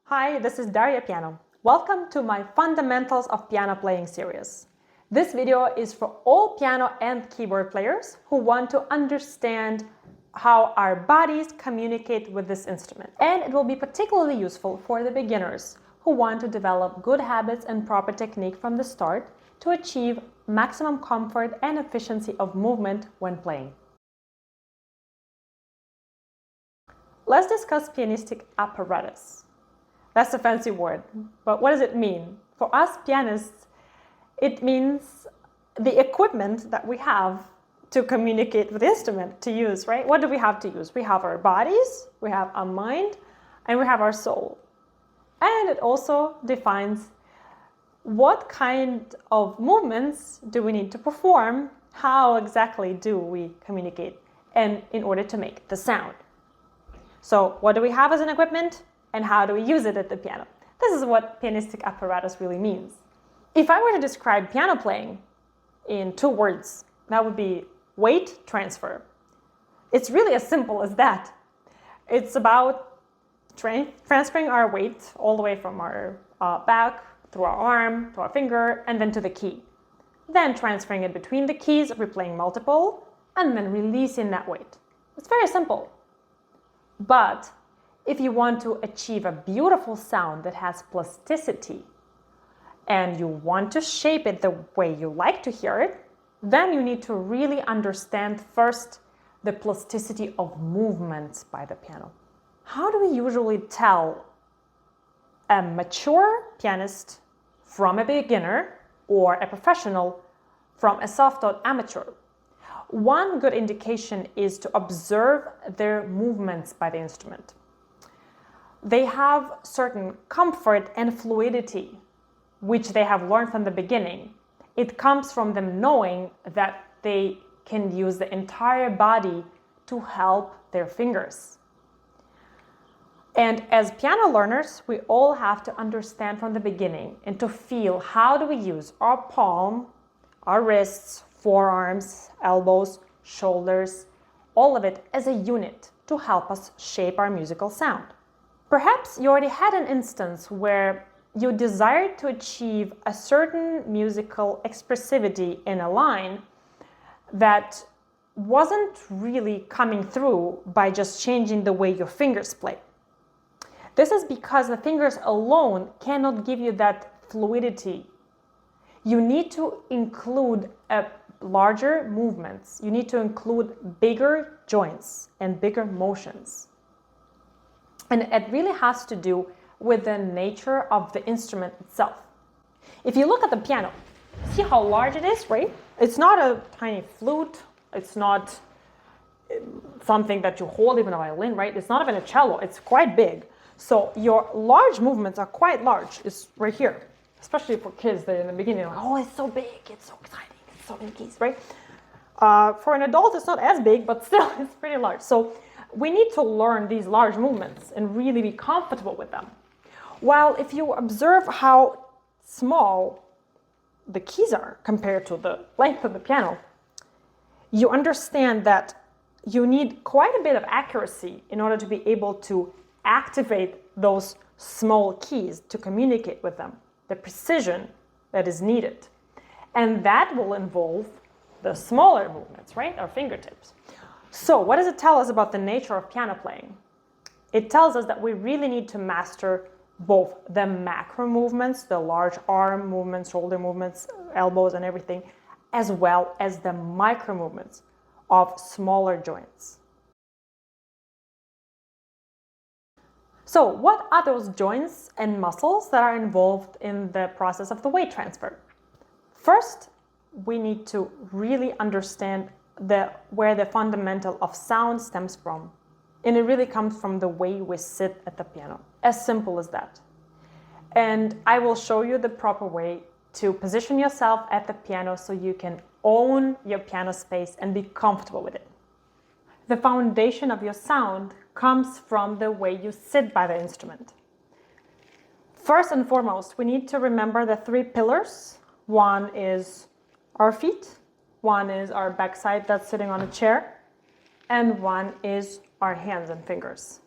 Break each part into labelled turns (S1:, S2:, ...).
S1: Hi, this is Daria Piano. Welcome to my Fundamentals of Piano Playing series. This video is for all piano and keyboard players who want to understand how our bodies communicate with this instrument. And it will be particularly useful for the beginners who want to develop good habits and proper technique from the start to achieve maximum comfort and efficiency of movement when playing. Let's discuss pianistic apparatus. That's a fancy word, but what does it mean? For us pianists, it means the equipment that we have to communicate with the instrument, to use, right? What do we have to use? We have our bodies, we have our mind, and we have our soul. And it also defines what kind of movements do we need to perform, how exactly do we communicate, and in order to make the sound. So what do we have as an equipment, and how do we use it at the piano? This is what pianistic apparatus really means. If I were to describe piano playing in 2 words, that would be weight transfer. It's really as simple as that. It's about transferring our weight all the way from our back, through our arm, to our finger, and then to the key. Then transferring it between the keys, replaying multiple, and then releasing that weight. It's very simple. But if you want to achieve a beautiful sound that has plasticity and you want to shape it the way you like to hear it, then you need to really understand first the plasticity of movements by the piano. How do we usually tell a mature pianist from a beginner or a professional from a self-taught amateur? One good indication is to observe their movements by the instrument. They have certain comfort and fluidity, which they have learned from the beginning. It comes from them knowing that they can use the entire body to help their fingers. And as piano learners, we all have to understand from the beginning and to feel how do we use our palm, our wrists, forearms, elbows, shoulders, all of it as a unit to help us shape our musical sound. Perhaps you already had an instance where you desired to achieve a certain musical expressivity in a line that wasn't really coming through by just changing the way your fingers play. This is because the fingers alone cannot give you that fluidity. You need to include larger movements. You need to include bigger joints and bigger motions. And it really has to do with the nature of the instrument itself. If you look at the piano, see how large it is, right? It's not a tiny flute. It's not something that you hold, even a violin, right? It's not even a cello. It's quite big. So your large movements are quite large. It's right here, especially for kids. They're in the beginning, like, oh, it's so big. It's so exciting. It's so many keys, right? For an adult, it's not as big, but still, it's pretty large. So we need to learn these large movements and really be comfortable with them. While if you observe how small the keys are compared to the length of the piano, you understand that you need quite a bit of accuracy in order to be able to activate those small keys to communicate with them, the precision that is needed. And that will involve the smaller movements, right? Our fingertips. So what does it tell us about the nature of piano playing? It tells us that we really need to master both the macro movements, the large arm movements, shoulder movements, elbows and everything, as well as the micro movements of smaller joints. So what are those joints and muscles that are involved in the process of the weight transfer? First, we need to really understand where the fundamental of sound stems from. And it really comes from the way we sit at the piano. As simple as that. And I will show you the proper way to position yourself at the piano so you can own your piano space and be comfortable with it. The foundation of your sound comes from the way you sit by the instrument. First and foremost, we need to remember the 3 pillars. One is our feet. One is our backside that's sitting on a chair, and one is our hands and fingers.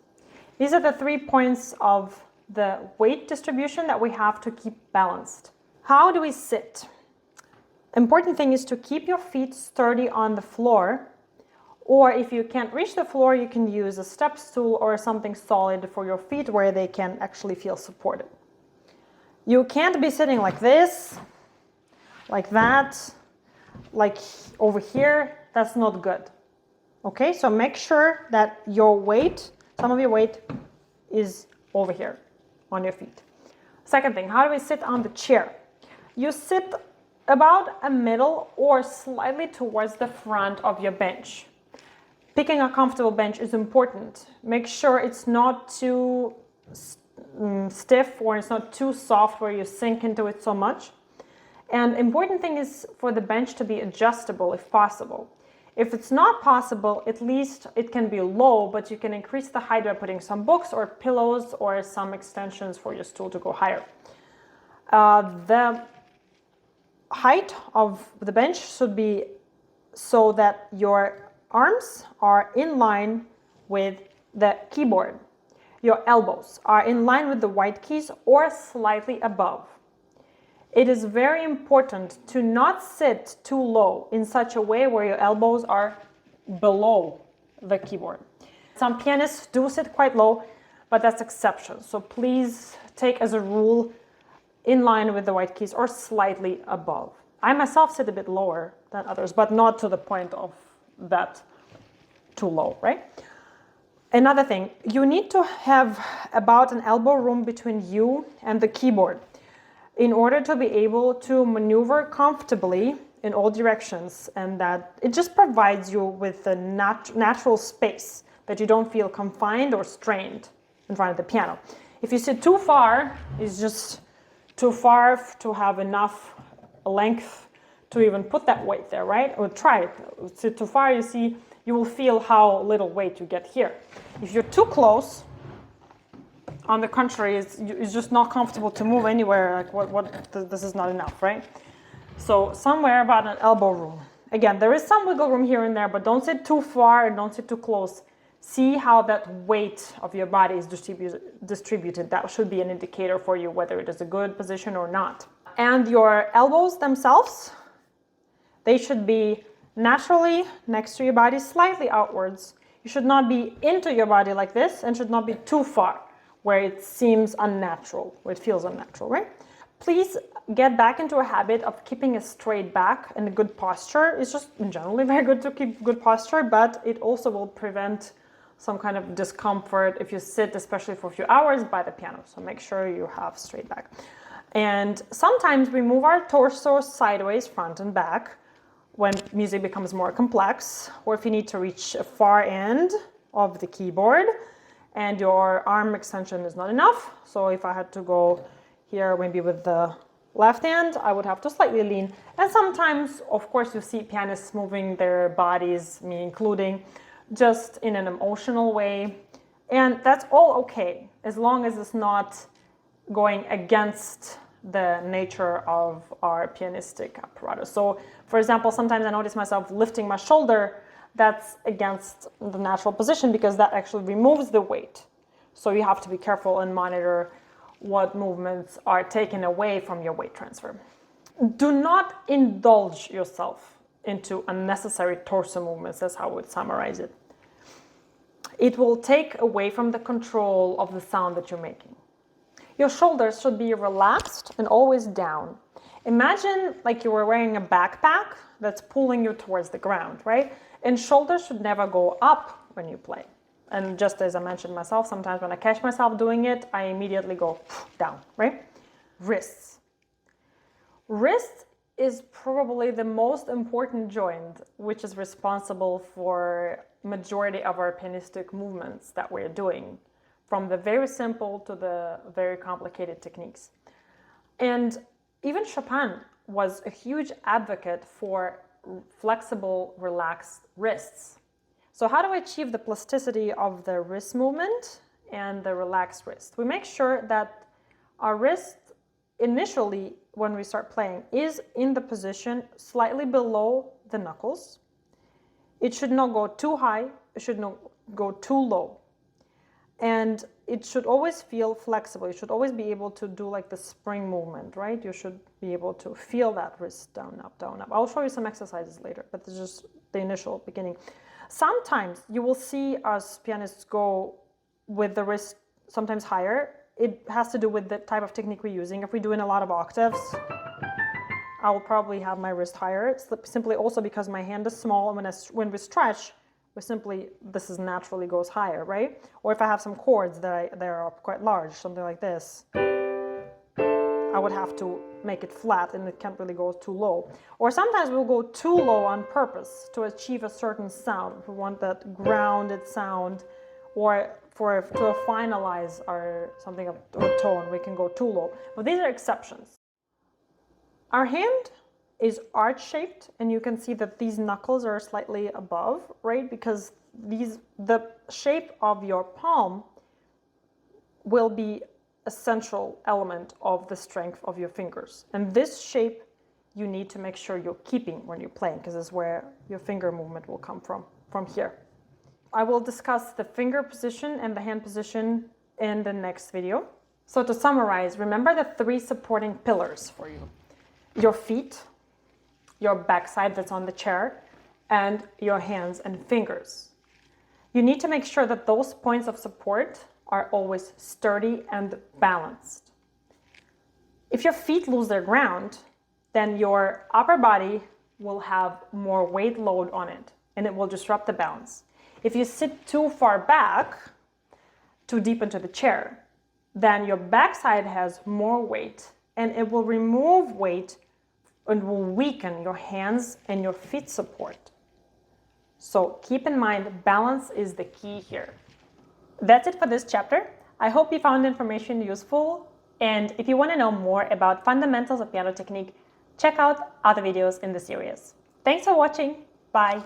S1: These are the 3 points of the weight distribution that we have to keep balanced. How do we sit? Important thing is to keep your feet sturdy on the floor, or if you can't reach the floor, you can use a step stool or something solid for your feet where they can actually feel supported. You can't be sitting like this, like that, like over here. That's not good. Okay, so make sure that your weight, some of your weight is over here on your feet. Second thing, how do we sit on the chair? You sit about a middle or slightly towards the front of your bench. Picking a comfortable bench is important. Make sure it's not too stiff or it's not too soft where you sink into it so much. And important thing is for the bench to be adjustable if possible. If it's not possible, at least it can be low, but you can increase the height by putting some books or pillows or some extensions for your stool to go higher. The height of the bench should be so that your arms are in line with the keyboard. Your elbows are in line with the white keys or slightly above. It is very important to not sit too low in such a way where your elbows are below the keyboard. Some pianists do sit quite low, but that's exception. So please take as a rule in line with the white keys or slightly above. I myself sit a bit lower than others, but not to the point of that too low, right? Another thing, you need to have about an elbow room between you and the keyboard in order to be able to maneuver comfortably in all directions, and that it just provides you with the natural space that you don't feel confined or strained in front of the piano. If you sit too far, it's just too far to have enough length to even put that weight there, right? Or try it. Sit too far, you see, you will feel how little weight you get here. If you're too close, on the contrary, it's just not comfortable to move anywhere. Like this is not enough, right? So somewhere about an elbow room. Again, there is some wiggle room here and there, but don't sit too far and don't sit too close. See how that weight of your body is distributed. That should be an indicator for you whether it is a good position or not. And your elbows themselves, they should be naturally next to your body, slightly outwards. You should not be into your body like this and should not be too far where it seems unnatural, where it feels unnatural, right? Please get back into a habit of keeping a straight back and a good posture. It's just generally very good to keep good posture, but it also will prevent some kind of discomfort if you sit, especially for a few hours, by the piano. So make sure you have straight back. And sometimes we move our torso sideways, front and back, when music becomes more complex, or if you need to reach a far end of the keyboard and your arm extension is not enough. So if I had to go here maybe with the left hand, I would have to slightly lean. And sometimes, of course, you see pianists moving their bodies, me including, just in an emotional way. And that's all okay, as long as it's not going against the nature of our pianistic apparatus. So, for example, sometimes I notice myself lifting my shoulder. That's against the natural position because that actually removes the weight. So you have to be careful and monitor what movements are taken away from your weight transfer. Do not indulge yourself into unnecessary torso movements. That's how I would summarize it. It will take away from the control of the sound that you're making. Your shoulders should be relaxed and always down. Imagine like you were wearing a backpack that's pulling you towards the ground, right? And shoulders should never go up when you play. And just as I mentioned myself, sometimes when I catch myself doing it, I immediately go down, right? Wrists. Wrist is probably the most important joint, which is responsible for majority of our pianistic movements that we're doing, from the very simple to the very complicated techniques. And even Chopin was a huge advocate for flexible, relaxed wrists. So how do we achieve the plasticity of the wrist movement and the relaxed wrist? We make sure that our wrist initially, when we start playing, is in the position slightly below the knuckles. It should not go too high, it should not go too low. And it should always feel flexible. You should always be able to do like the spring movement, right? You should be able to feel that wrist down, up, down, up. I'll show you some exercises later, but this is just the initial beginning. Sometimes you will see us pianists go with the wrist sometimes higher. It has to do with the type of technique we're using. If we're doing a lot of octaves, I will probably have my wrist higher. It's simply also because my hand is small, and when we stretch, this is naturally goes higher, right? Or if I have some chords that are quite large, something like this, I would have to make it flat, and it can't really go too low. Or sometimes we'll go too low on purpose to achieve a certain sound. If we want that grounded sound, or to finalize something of a tone, we can go too low. But these are exceptions. Our hand is arch-shaped, and you can see that these knuckles are slightly above, right? Because the shape of your palm will be a central element of the strength of your fingers. And this shape you need to make sure you're keeping when you're playing, because this is where your finger movement will come from here. I will discuss the finger position and the hand position in the next video. So to summarize, remember the 3 supporting pillars for you. Your feet, your backside that's on the chair, and your hands and fingers. You need to make sure that those points of support are always sturdy and balanced. If your feet lose their ground, then your upper body will have more weight load on it, and it will disrupt the balance. If you sit too far back, too deep into the chair, then your backside has more weight, and it will remove weight and will weaken your hands and your feet support. So keep in mind, balance is the key here. That's it for this chapter. I hope you found the information useful, and if you want to know more about fundamentals of piano technique, check out other videos in the series. Thanks for watching. Bye.